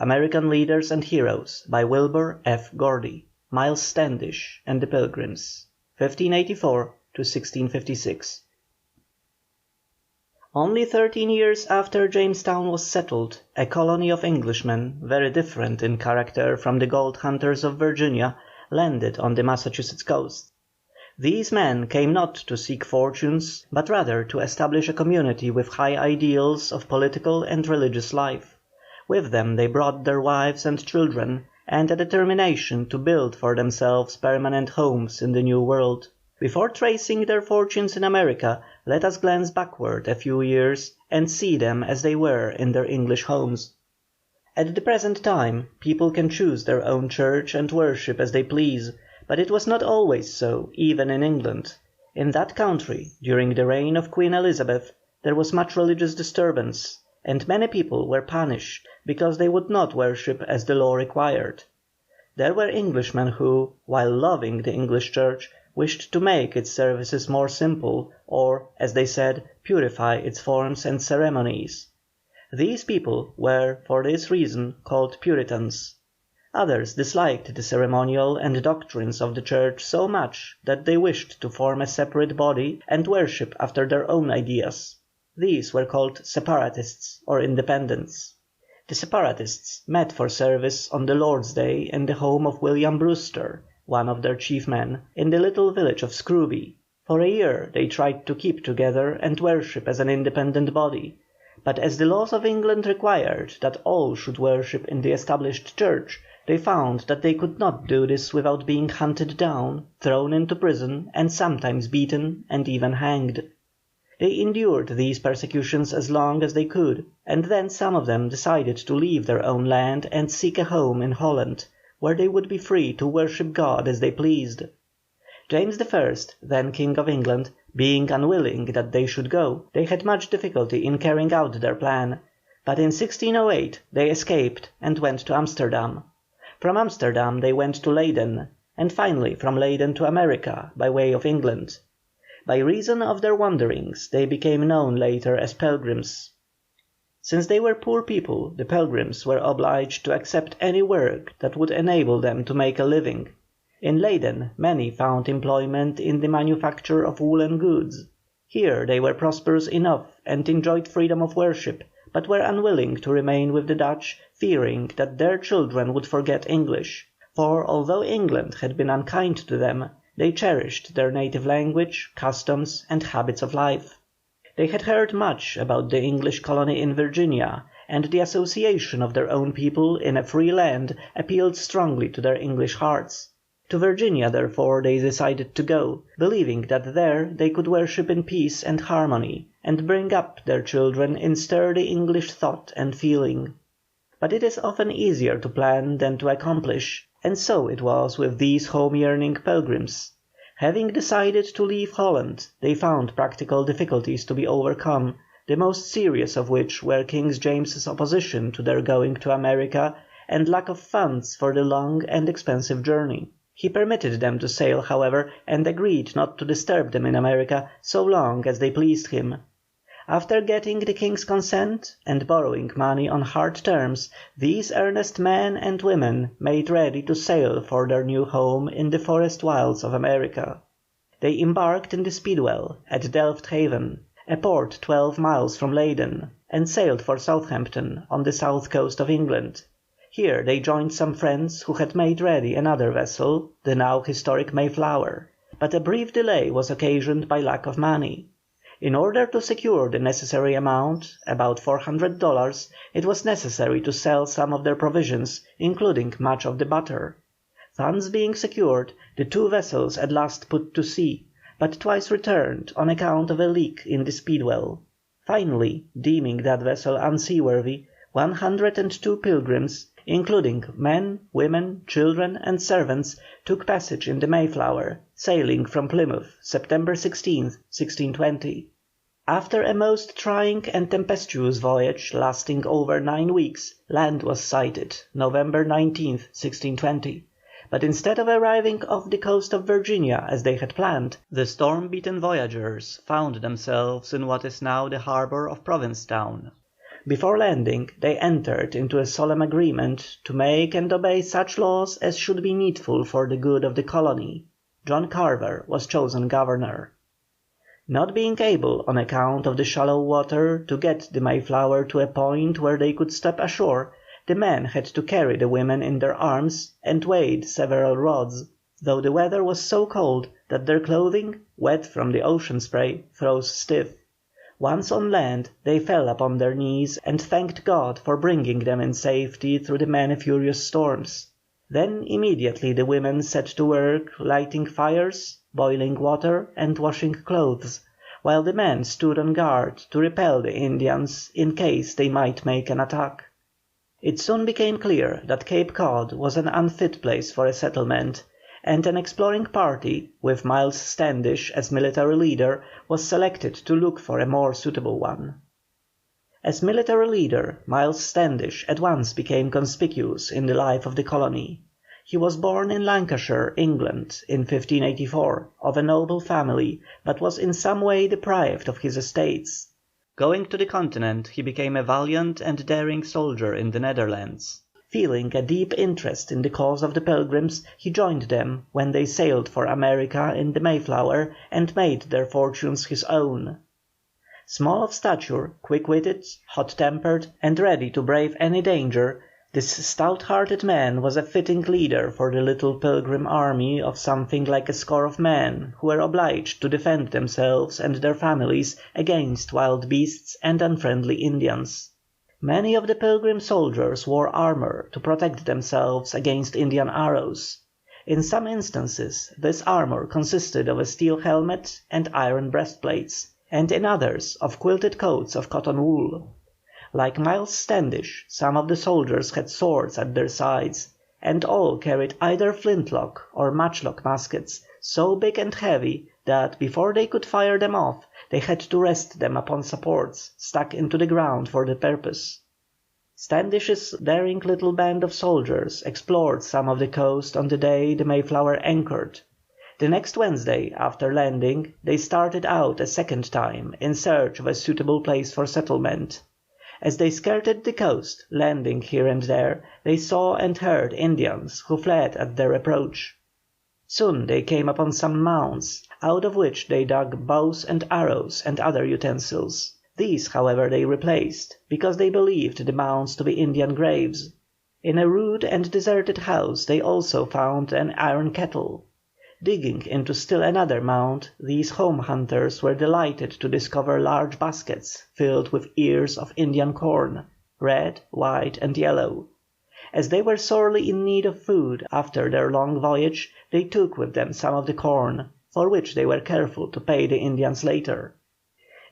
American Leaders and Heroes, by Wilbur F. Gordy. Myles Standish and the Pilgrims. 1584 to 1656. Only 13 years after Jamestown was settled, a colony of Englishmen, very different in character from the gold hunters of Virginia, landed on the Massachusetts coast. These men came not to seek fortunes, but rather to establish a community with high ideals of political and religious life. With them they brought their wives and children, and a determination to build for themselves permanent homes in the New World. Before tracing their fortunes in America, let us glance backward a few years and see them as they were in their English homes. At the present time, people can choose their own church and worship as they please, but it was not always so, even in England. In that country, during the reign of Queen Elizabeth, there was much religious disturbance, and many people were punished because they would not worship as the law required. There were Englishmen who, while loving the English Church, wished to make its services more simple, or, as they said, purify its forms and ceremonies. These people were, for this reason, called Puritans. Others disliked the ceremonial and doctrines of the Church so much that they wished to form a separate body and worship after their own ideas. These were called Separatists or Independents. The Separatists met for service on the Lord's Day in the home of William Brewster, one of their chief men, in the little village of Scrooby. For a year they tried to keep together and worship as an independent body, but as the laws of England required that all should worship in the established church, they found that they could not do this without being hunted down, thrown into prison, and sometimes beaten and even hanged. They endured these persecutions as long as they could, and then some of them decided to leave their own land and seek a home in Holland, where they would be free to worship God as they pleased. James I, then King of England, being unwilling that they should go, they had much difficulty in carrying out their plan, but in 1608 they escaped and went to Amsterdam. From Amsterdam they went to Leyden, and finally from Leyden to America by way of England. By reason of their wanderings they became known later as Pilgrims. Since they were poor people, the Pilgrims were obliged to accept any work that would enable them to make a living. In Leyden many found employment in the manufacture of woolen goods. Here they were prosperous enough and enjoyed freedom of worship, but were unwilling to remain with the Dutch, fearing that their children would forget English, for although England had been unkind to them, they cherished their native language, customs, and habits of life. They had heard much about the English colony in Virginia, and the association of their own people in a free land appealed strongly to their English hearts. To Virginia, therefore, they decided to go, believing that there they could worship in peace and harmony, and bring up their children in sturdy English thought and feeling. But it is often easier to plan than to accomplish, and so it was with these home-yearning Pilgrims. Having decided to leave Holland, they found practical difficulties to be overcome, the most serious of which were King James's opposition to their going to America, and lack of funds for the long and expensive journey. He permitted them to sail, however, and agreed not to disturb them in America so long as they pleased him. After getting the King's consent and borrowing money on hard terms, these earnest men and women made ready to sail for their new home in the forest wilds of America. They embarked in the Speedwell at Delft Haven, a port 12 miles from Leyden, and sailed for Southampton on the south coast of England. Here they joined some friends who had made ready another vessel, the now historic Mayflower, but a brief delay was occasioned by lack of money. In order to secure the necessary amount, about $400, it was necessary to sell some of their provisions, including much of the butter. Funds being secured, the two vessels at last put to sea, but twice returned on account of a leak in the Speedwell. Finally, deeming that vessel unseaworthy, 102 Pilgrims, including men, women, children, and servants, took passage in the Mayflower, sailing from Plymouth, September 16, 1620. After a most trying and tempestuous voyage lasting over 9 weeks, land was sighted, November 19, 1620. But instead of arriving off the coast of Virginia as they had planned, the storm-beaten voyagers found themselves in what is now the harbour of Provincetown. Before landing they entered into a solemn agreement to make and obey such laws as should be needful for the good of the colony. John Carver was chosen governor. Not being able, on account of the shallow water, to get the Mayflower to a point where they could step ashore, the men had to carry the women in their arms and wade several rods, though the weather was so cold that their clothing, wet from the ocean spray, froze stiff. Once on land they fell upon their knees and thanked God for bringing them in safety through the many furious storms. Then immediately the women set to work lighting fires, boiling water, and washing clothes, while the men stood on guard to repel the Indians in case they might make an attack. It soon became clear that Cape Cod was an unfit place for a settlement, and an exploring party, with Myles Standish as military leader, was selected to look for a more suitable one. As military leader, Myles Standish at once became conspicuous in the life of the colony. He was born in Lancashire, England, in 1584, of a noble family, but was in some way deprived of his estates. Going to the Continent, he became a valiant and daring soldier in the Netherlands. Feeling a deep interest in the cause of the Pilgrims, he joined them when they sailed for America in the Mayflower and made their fortunes his own. Small of stature, quick-witted, hot-tempered, and ready to brave any danger, this stout-hearted man was a fitting leader for the little Pilgrim army of something like a score of men who were obliged to defend themselves and their families against wild beasts and unfriendly Indians. Many of the Pilgrim soldiers wore armour to protect themselves against Indian arrows. In some instances this armour consisted of a steel helmet and iron breastplates, and in others of quilted coats of cotton wool. Like Myles Standish, some of the soldiers had swords at their sides, and all carried either flintlock or matchlock muskets, so big and heavy that before they could fire them off they had to rest them upon supports stuck into the ground for the purpose. Standish's daring little band of soldiers explored some of the coast on the day the Mayflower anchored. The next Wednesday, after landing, they started out a second time in search of a suitable place for settlement. As they skirted the coast, landing here and there, they saw and heard Indians who fled at their approach. Soon they came upon some mounds, out of which they dug bows and arrows and other utensils. These, however, they replaced, because they believed the mounds to be Indian graves. In a rude and deserted house they also found an iron kettle. Digging into still another mound, these home hunters were delighted to discover large baskets filled with ears of Indian corn, red, white, and yellow. As they were sorely in need of food after their long voyage, they took with them some of the corn, for which they were careful to pay the Indians later.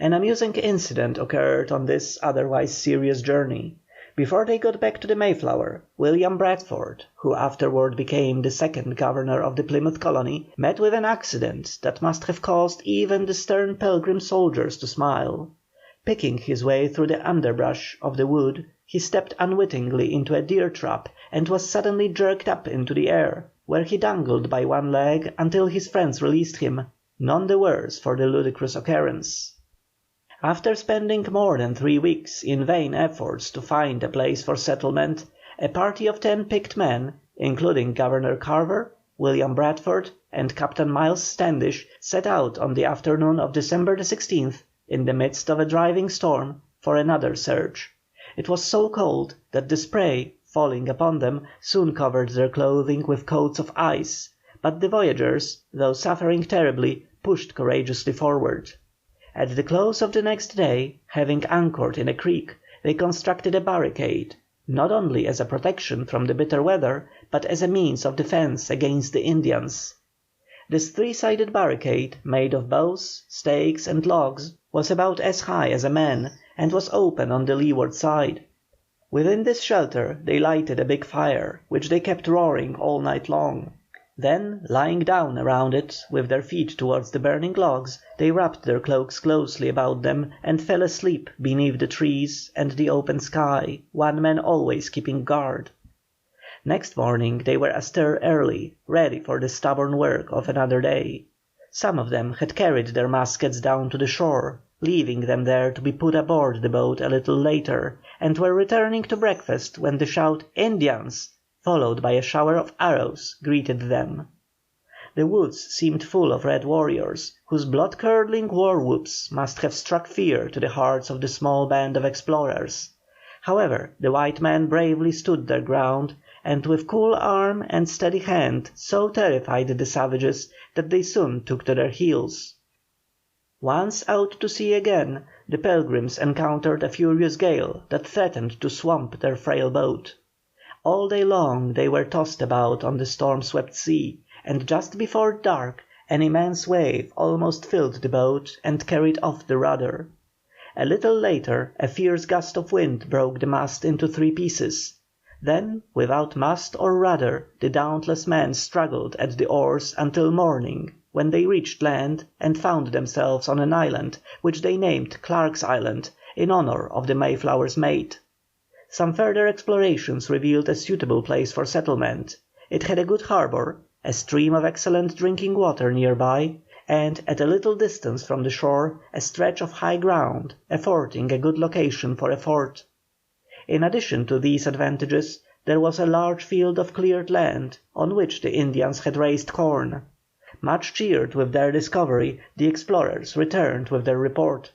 An amusing incident occurred on this otherwise serious journey. Before they got back to the Mayflower, William Bradford, who afterward became the second governor of the Plymouth colony, met with an accident that must have caused even the stern Pilgrim soldiers to smile. Picking his way through the underbrush of the wood, he stepped unwittingly into a deer trap and was suddenly jerked up into the air, where he dangled by one leg until his friends released him, none the worse for the ludicrous occurrence. After spending more than 3 weeks in vain efforts to find a place for settlement, a party of 10 picked men, including Governor Carver, William Bradford, and Captain Myles Standish, set out on the afternoon of December 16th, in the midst of a driving storm, for another search. It was so cold that the spray, falling upon them, soon covered their clothing with coats of ice, but the voyagers, though suffering terribly, pushed courageously forward. At the close of the next day, having anchored in a creek, they constructed a barricade, not only as a protection from the bitter weather, but as a means of defence against the Indians. This 3-sided barricade, made of boughs, stakes, and logs, was about as high as a man, and was open on the leeward side. Within this shelter they lighted a big fire, which they kept roaring all night long. Then, lying down around it, with their feet towards the burning logs, they wrapped their cloaks closely about them and fell asleep beneath the trees and the open sky, one man always keeping guard. Next morning they were astir early, ready for the stubborn work of another day. Some of them had carried their muskets down to the shore, leaving them there to be put aboard the boat a little later, and were returning to breakfast when the shout "Indians!" followed by a shower of arrows, greeted them. The woods seemed full of red warriors, whose blood-curdling war whoops must have struck fear to the hearts of the small band of explorers. However, the white men bravely stood their ground, and with cool arm and steady hand so terrified the savages that they soon took to their heels. Once out to sea again, the Pilgrims encountered a furious gale that threatened to swamp their frail boat. All day long they were tossed about on the storm-swept sea, and just before dark an immense wave almost filled the boat and carried off the rudder. A little later a fierce gust of wind broke the mast into 3 pieces. Then, without mast or rudder, the dauntless men struggled at the oars until morning, when they reached land and found themselves on an island, which they named Clark's Island, in honour of the Mayflower's mate. Some further explorations revealed a suitable place for settlement. It had a good harbour, a stream of excellent drinking water near by, and at a little distance from the shore a stretch of high ground, affording a good location for a fort. In addition to these advantages, there was a large field of cleared land, on which the Indians had raised corn. Much cheered with their discovery, the explorers returned with their report.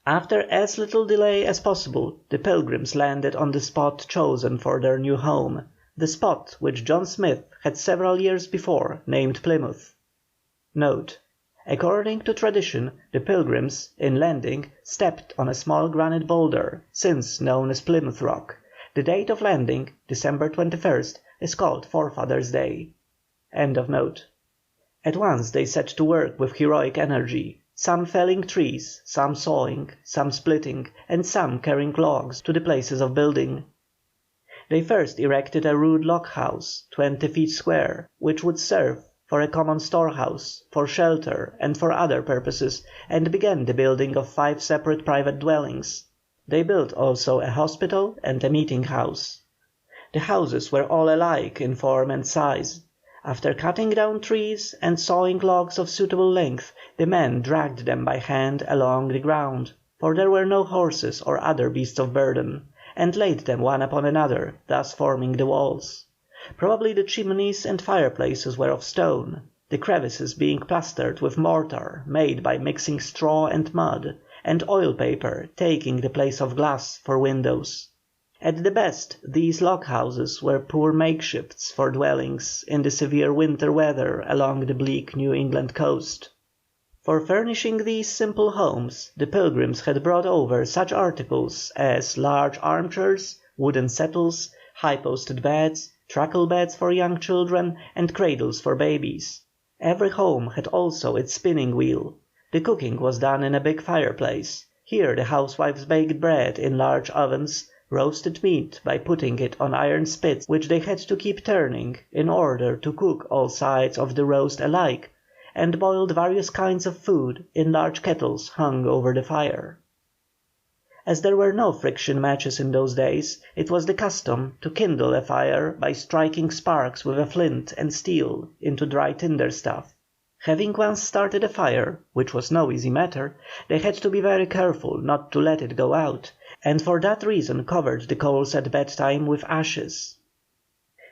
After as little delay as possible, the Pilgrims landed on the spot chosen for their new home, the spot which John Smith had several years before named Plymouth. Note: according to tradition, the Pilgrims, in landing, stepped on a small granite boulder, since known as Plymouth Rock. The date of landing, December 21st, is called Forefathers' Day. End of note. At once they set to work with heroic energy, some felling trees, some sawing, some splitting, and some carrying logs to the places of building. They first erected a rude log house, 20 feet square, which would serve for a common storehouse, for shelter, and for other purposes, and began the building of 5 separate private dwellings. They built also a hospital and a meeting house. The houses were all alike in form and size. After cutting down trees and sawing logs of suitable length, the men dragged them by hand along the ground, for there were no horses or other beasts of burden, and laid them one upon another, thus forming the walls. Probably the chimneys and fireplaces were of stone, the crevices being plastered with mortar made by mixing straw and mud, and oil paper taking the place of glass for windows. At the best, these log houses were poor makeshifts for dwellings in the severe winter weather along the bleak New England coast. For furnishing these simple homes, the Pilgrims had brought over such articles as large armchairs, wooden settles, high-posted beds, truckle beds for young children, and cradles for babies. Every home had also its spinning wheel. The cooking was done in a big fireplace. Here the housewives baked bread in large ovens, roasted meat by putting it on iron spits which they had to keep turning in order to cook all sides of the roast alike, and boiled various kinds of food in large kettles hung over the fire. As there were no friction matches in those days, it was the custom to kindle a fire by striking sparks with a flint and steel into dry tinder stuff. Having once started a fire, which was no easy matter, they had to be very careful not to let it go out, and for that reason covered the coals at bedtime with ashes.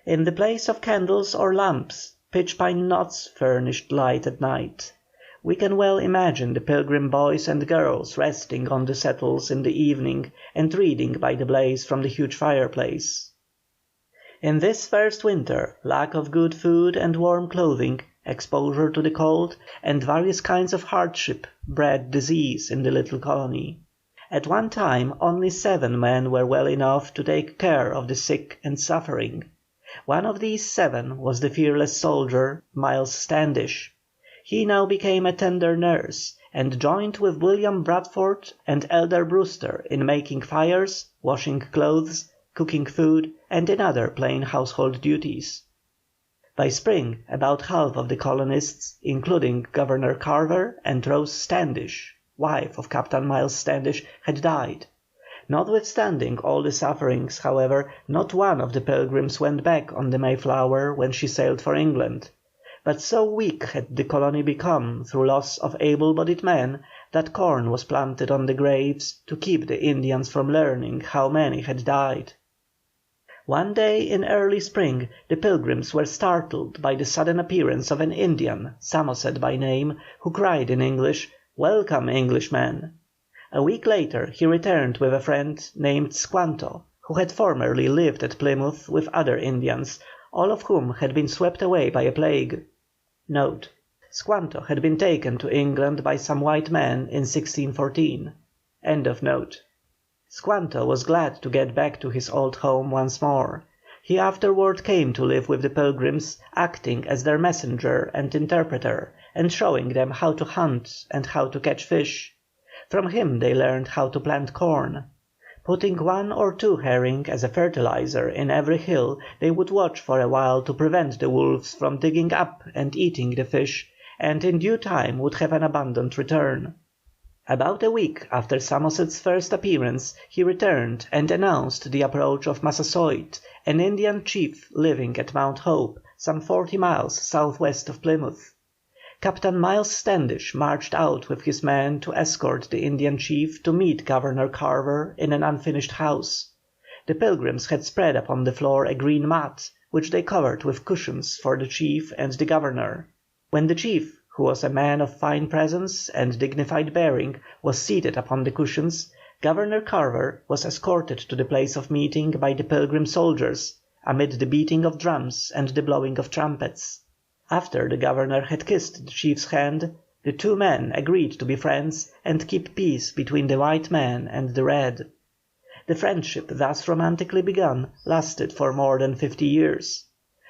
In the place of candles or lamps, pitch pine knots furnished light at night. We can well imagine the Pilgrim boys and girls resting on the settles in the evening and reading by the blaze from the huge fireplace. In this first winter, lack of good food and warm clothing, exposure to the cold, and various kinds of hardship bred disease in the little colony. At one time only 7 men were well enough to take care of the sick and suffering. One of these 7 was the fearless soldier, Myles Standish. He now became a tender nurse, and joined with William Bradford and Elder Brewster in making fires, washing clothes, cooking food, and in other plain household duties. By spring about half of the colonists, including Governor Carver and Rose Standish, wife of Captain Myles Standish, had died. Notwithstanding all the sufferings, however, not one of the Pilgrims went back on the Mayflower when she sailed for England. But so weak had the colony become through loss of able-bodied men, that that corn was planted on the graves to keep the Indians from learning how many had died. One day in early spring the Pilgrims were startled by the sudden appearance of an Indian, Samoset by name, who cried in English, "Welcome, Englishmen!" A week later he returned with a friend named Squanto, who had formerly lived at Plymouth with other Indians, all of whom had been swept away by a plague. Note: Squanto had been taken to England by some white men in 1614. End of note. Squanto was glad to get back to his old home once more. He afterward came to live with the Pilgrims, acting as their messenger and interpreter, and showing them how to hunt and how to catch fish. From him they learned how to plant corn. Putting 1 or 2 herring as a fertilizer in every hill, they would watch for a while to prevent the wolves from digging up and eating the fish, and in due time would have an abundant return. About a week after Samoset's first appearance he returned and announced the approach of Massasoit, an Indian chief living at Mount Hope, some 40 miles southwest of Plymouth. Captain Myles Standish marched out with his men to escort the Indian chief to meet Governor Carver in an unfinished house. The Pilgrims had spread upon the floor a green mat, which they covered with cushions for the chief and the Governor. When the chief, who was a man of fine presence and dignified bearing, was seated upon the cushions, Governor Carver was escorted to the place of meeting by the Pilgrim soldiers, amid the beating of drums and the blowing of trumpets. After the Governor had kissed the chief's hand, the two men agreed to be friends and keep peace between the white man and the red. The friendship thus romantically begun lasted for more than 50 years.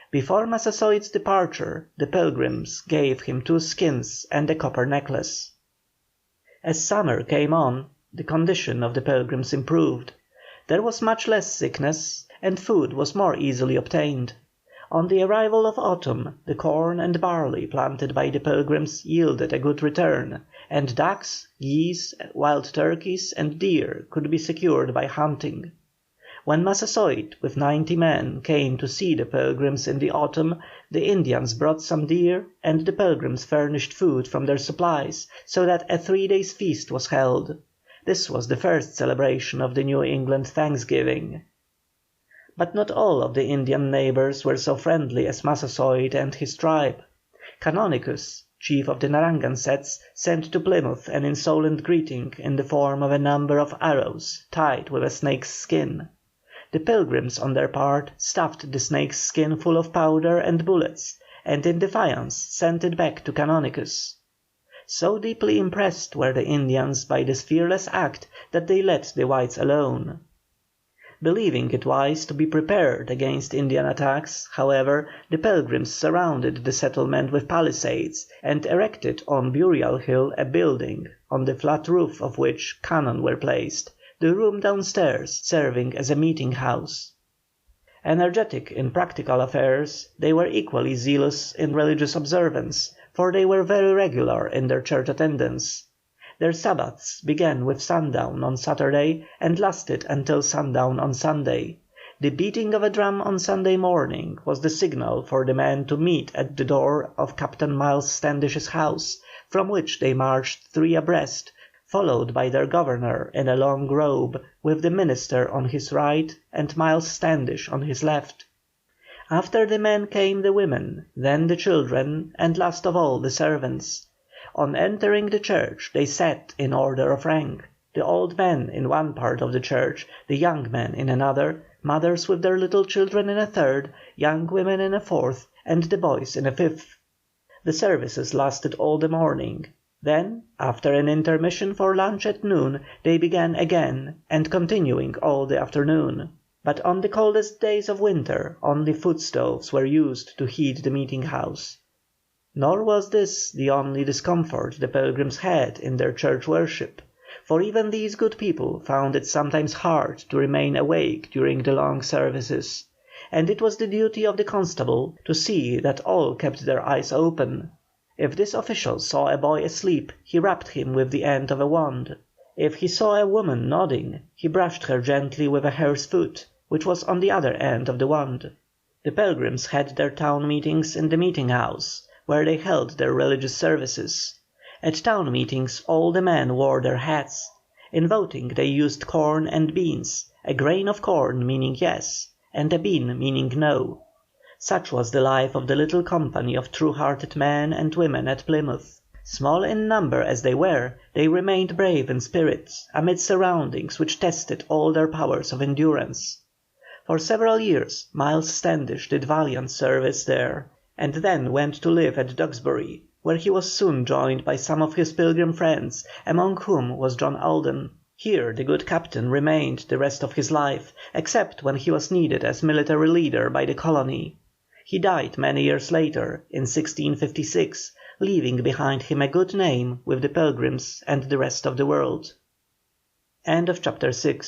Before Massasoit's departure, the Pilgrims gave him 2 skins and a copper necklace. As summer came on, the condition of the Pilgrims improved. There was much less sickness, and food was more easily obtained. On the arrival of autumn, the corn and barley planted by the Pilgrims yielded a good return, and ducks, geese, wild turkeys, and deer could be secured by hunting. When Massasoit with 90 men came to see the Pilgrims in the autumn, the Indians brought some deer and the Pilgrims furnished food from their supplies, so that a 3 days' feast was held. This was the first celebration of the New England Thanksgiving. But not all of the Indian neighbours were so friendly as Massasoit and his tribe. Canonicus, chief of the Narragansets, sent to Plymouth an insolent greeting in the form of a number of arrows tied with a snake's skin. The Pilgrims on their part stuffed the snake's skin full of powder and bullets, and in defiance sent it back to Canonicus. So deeply impressed were the Indians by this fearless act that they let the whites alone. Believing it wise to be prepared against Indian attacks, however, the Pilgrims surrounded the settlement with palisades, and erected on Burial Hill a building, on the flat roof of which cannon were placed, the room downstairs serving as a meeting house. Energetic in practical affairs, they were equally zealous in religious observance, for they were very regular in their church attendance. Their Sabbaths began with sundown on Saturday and lasted until sundown on Sunday. The beating of a drum on Sunday morning was the signal for the men to meet at the door of Captain Myles Standish's house, from which they marched 3 abreast, followed by their governor in a long robe, with the minister on his right and Myles Standish on his left. After the men came the women, then the children, and last of all the servants. On entering the church they sat in order of rank, the old men in one part of the church, the young men in another, mothers with their little children in a third, young women in a fourth, and the boys in a fifth. The services lasted all the morning. Then, after an intermission for lunch at noon, they began again, and continuing all the afternoon. But on the coldest days of winter only foot stoves were used to heat the meeting house. Nor was this the only discomfort the Pilgrims had in their church worship, for even these good people found it sometimes hard to remain awake during the long services, and it was the duty of the constable to see that all kept their eyes open. If this official saw a boy asleep, he rapped him with the end of a wand. If he saw a woman nodding, he brushed her gently with a hare's foot, which was on the other end of the wand. The Pilgrims had their town meetings in the meeting house, where they held their religious services. At town meetings all the men wore their hats. In voting they used corn and beans, a grain of corn meaning yes, and a bean meaning no. Such was the life of the little company of true hearted men and women at Plymouth. Small in number as they were, they remained brave in spirit, amid surroundings which tested all their powers of endurance. For several years Myles Standish did valiant service there, and then went to live at Duxbury, where he was soon joined by some of his Pilgrim friends, among whom was John Alden. Here the good captain remained the rest of his life, except when he was needed as military leader by the colony. He died many years later, in 1656, leaving behind him a good name with the Pilgrims and the rest of the world. CHAPTER VII.